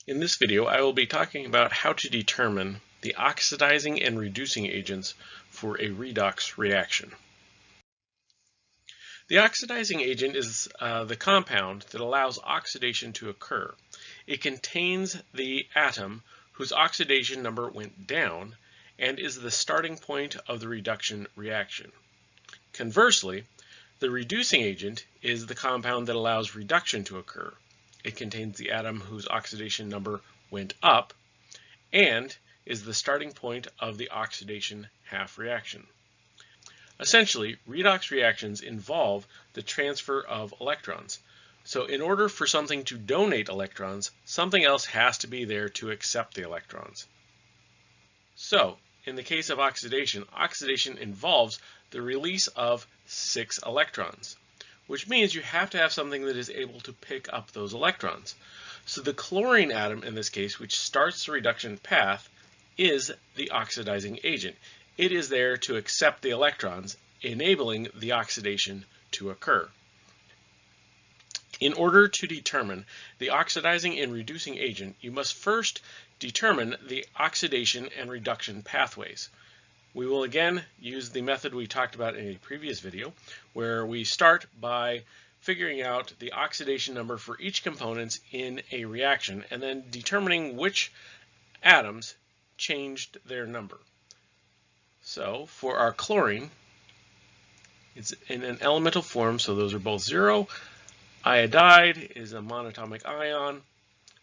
In this video, I will be talking about how to determine the oxidizing and reducing agents for a redox reaction. The oxidizing agent is the compound that allows oxidation to occur. It contains the atom whose oxidation number went down and is the starting point of the reduction reaction. Conversely, the reducing agent is the compound that allows reduction to occur. It contains the atom whose oxidation number went up and is the starting point of the oxidation half reaction. Essentially, redox reactions involve the transfer of electrons. So in order for something to donate electrons, something else has to be there to accept the electrons. So in the case of oxidation, oxidation involves the release of 6 electrons, which means you have to have something that is able to pick up those electrons. So the chlorine atom in this case, which starts the reduction path, is the oxidizing agent. It is there to accept the electrons, enabling the oxidation to occur. In order to determine the oxidizing and reducing agent, you must first determine the oxidation and reduction pathways. We will again use the method we talked about in a previous video, where we start by figuring out the oxidation number for each component in a reaction and then determining which atoms changed their number. So for our chlorine, it's in an elemental form, so those are both 0. Iodide is a monatomic ion,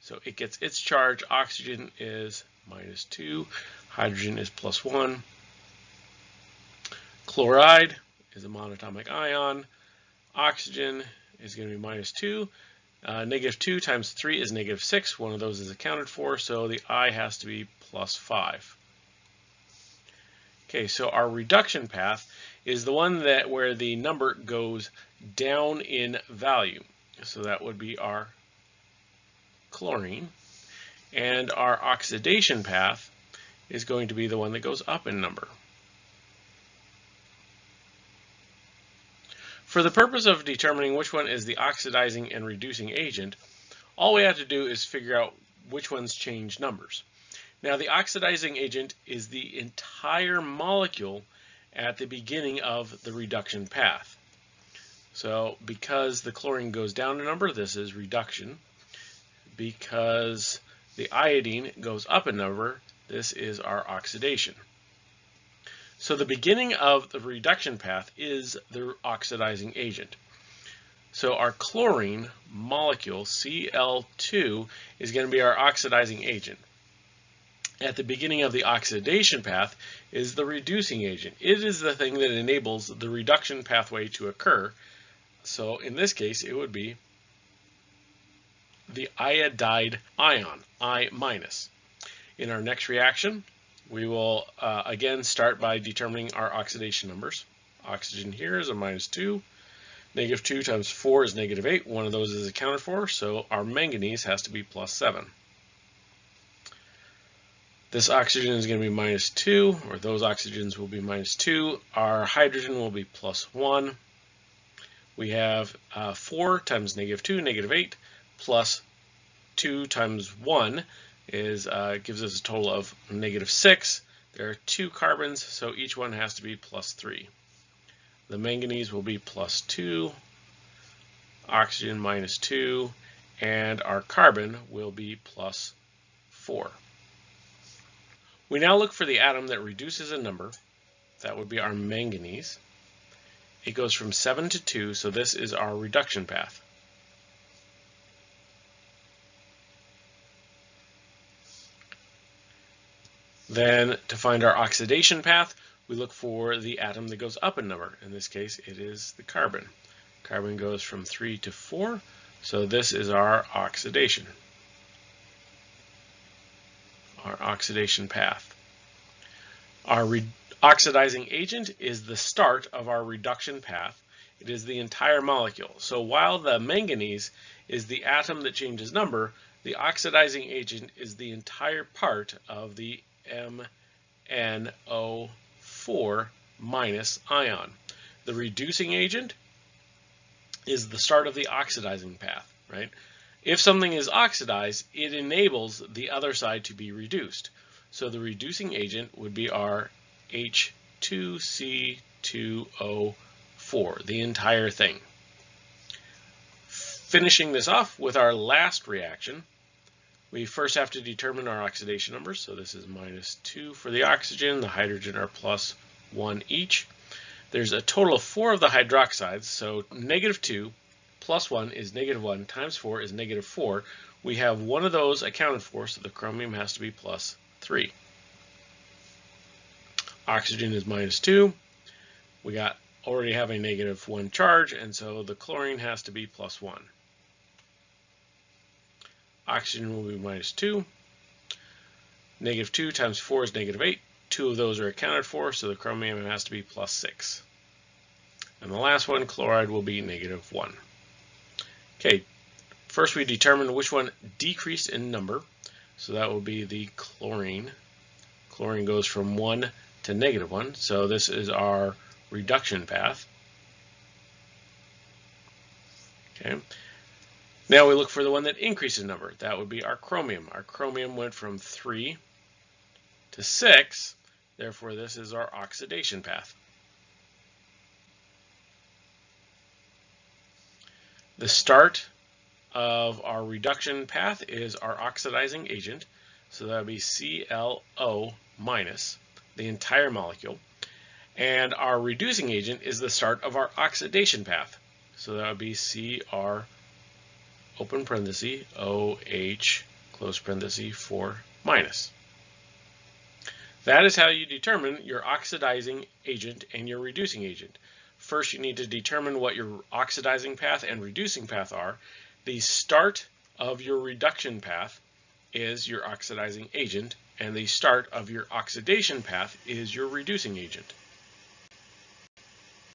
so it gets its charge. Oxygen is -2, hydrogen is +1. Chloride is a monatomic ion. Oxygen is going to be -2. -2 times 3 is -6. One of those is accounted for, so the I has to be +5. Okay, so our reduction path is the one where the number goes down in value. So that would be our chlorine. And our oxidation path is going to be the one that goes up in number. For the purpose of determining which one is the oxidizing and reducing agent, all we have to do is figure out which ones change numbers. Now, the oxidizing agent is the entire molecule at the beginning of the reduction path. So because the chlorine goes down in number, this is reduction. Because the iodine goes up in number, this is our oxidation. So the beginning of the reduction path is the oxidizing agent. So our chlorine molecule, Cl2, is going to be our oxidizing agent. At the beginning of the oxidation path is the reducing agent. It is the thing that enables the reduction pathway to occur. So in this case, it would be the iodide ion, I-. In our next reaction, we will again start by determining our oxidation numbers. Oxygen here is a -2. -2 times 4 is -8. One of those is accounted for, so our manganese has to be +7. This oxygen is going to be -2, or those oxygens will be -2. Our hydrogen will be +1. We have 4 times -2, -8, plus 2 times 1 is gives us a total of -6. There are 2 carbons, so each one has to be +3. The manganese will be +2, oxygen -2, and our carbon will be +4. We now look for the atom that reduces a number. That would be our manganese. It goes from 7 to 2, so this is our reduction path. Then to find our oxidation path, we look for the atom that goes up in number. In this case, it is the carbon. Carbon goes from 3 to 4, so this is our oxidation. Our oxidation path. Our oxidizing agent is the start of our reduction path. It is the entire molecule. So while the manganese is the atom that changes number, the oxidizing agent is the entire part of the MnO4- ion. The reducing agent is the start of the oxidizing path, right? If something is oxidized, it enables the other side to be reduced. So the reducing agent would be our H2C2O4, the entire thing. Finishing this off with our last reaction, we first have to determine our oxidation numbers. So this is -2 for the oxygen, the hydrogen are +1 each. There's a total of 4 of the hydroxides, so -2 plus 1 is -1 times 4 is -4. We have one of those accounted for, so the chromium has to be +3. Oxygen is -2. We already have a -1 charge, and so the chlorine has to be +1. Oxygen will be -2. -2 times 4 is -8. 2 of those are accounted for, so the chromium has to be +6. And the last one, chloride, will be -1. Okay, first we determine which one decreased in number. So that will be the chlorine. Chlorine goes from 1 to -1. So this is our reduction path. Okay. Now we look for the one that increased in number. That would be our chromium. Our chromium went from 3 to 6. Therefore, this is our oxidation path. The start of our reduction path is our oxidizing agent. So that would be ClO-, the entire molecule. And our reducing agent is the start of our oxidation path. So that would be Cr, open parenthesis, OH, close parenthesis, 4-. That is how you determine your oxidizing agent and your reducing agent. First, you need to determine what your oxidizing path and reducing path are. The start of your reduction path is your oxidizing agent, and the start of your oxidation path is your reducing agent.